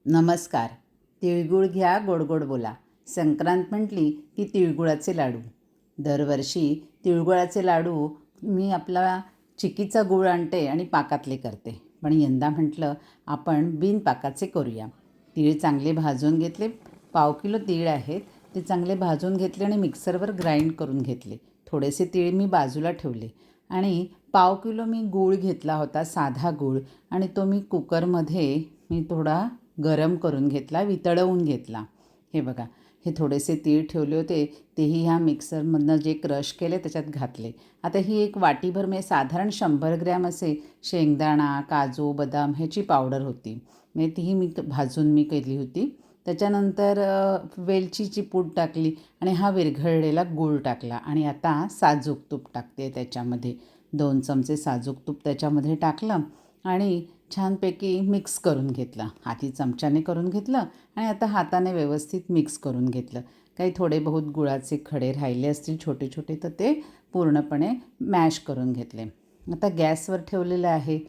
नमस्कार. तिळगुळ घ्या, गोड गोड बोला. संक्रांत म्हटली की तिळगुळाचे लाडू. दरवर्षी तिळगुळाचे लाडू मी आपला चिक्कीचा गूळ आणते आणि पाकातले करते. पण यंदा म्हटलं आपण बिनपाकाचे करूया. तीळ चांगले भाजून घेतले. पाव किलो तीळ आहेत, ते चांगले भाजून घेतले आणि मिक्सरवर ग्राइंड करून घेतले. थोडेसे तीळ मी बाजूला ठेवले आणि पाव किलो मी गूळ घेतला होता, साधा गूळ, आणि तो मी कुकरमध्ये थोडा गरम करून घेतला, वितळवून घेतला. हे बघा, हे थोडेसे तीळ ठेवले होते, तेही ह्या मिक्सरमधनं जे क्रश केले त्याच्यात घातले. आता ही एक वाटीभर साधारण 100 ग्रॅम असे शेंगदाणा, काजू, बदाम ह्याची पावडर होती. तीही भाजून केली होती. त्याच्यानंतर वेलचीची पूड टाकली आणि हा विरघळलेला गूळ टाकला आणि आता साजूक तूप टाकते त्याच्यामध्ये. 2 चमचे साजूक तूप त्याच्यामध्ये टाकलं आणि छानपैकी मिक्स करून घेतलं. आधी चमच्याने करून घेतलं आणि आता हाताने व्यवस्थित मिक्स करून घेतलं. काही थोडे बहुत गुळाचे खडे राहिले असतील छोटे छोटे, तर ते पूर्णपणे मॅश करून घेतले. आता गॅसवर ठेवलेलं आहे.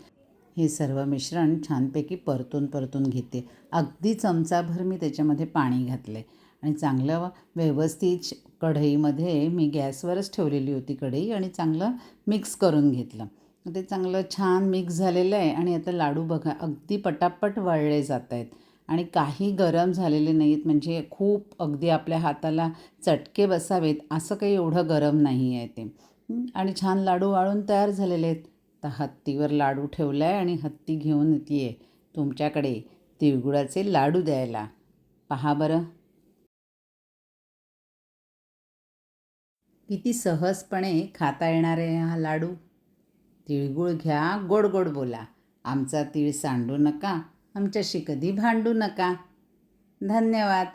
हे सर्व मिश्रण छानपैकी परतून घेते. अगदी चमचाभर मी त्याच्यामध्ये पाणी घातले आणि चांगलं व्यवस्थित कढईमध्ये मी गॅसवरच ठेवलेली होती कढई आणि चांगलं मिक्स करून घेतलं. ते चांगलं छान मिक्स झालेलं आहे आणि आता लाडू बघा अगदी पटापट वळले जात आहेत आणि काही गरम झालेले नाहीत. म्हणजे खूप अगदी आपल्या हाताला चटके बसावेत असं काही एवढं गरम नाही आहे ते. आणि छान लाडू वाळून तयार झालेले आहेत. आता हत्तीवर लाडू ठेवला आहे आणि हत्ती घेऊन येते आहे तुमच्याकडे तिळगुळाचे लाडू द्यायला. पहा बरं, किती सहजपणे खाता येणार आहे हा लाडू. तिळगुळ घ्या, गोड गोड बोला. आमचा तीळ सांडू नका, आमच्याशी कधी भांडू नका. धन्यवाद.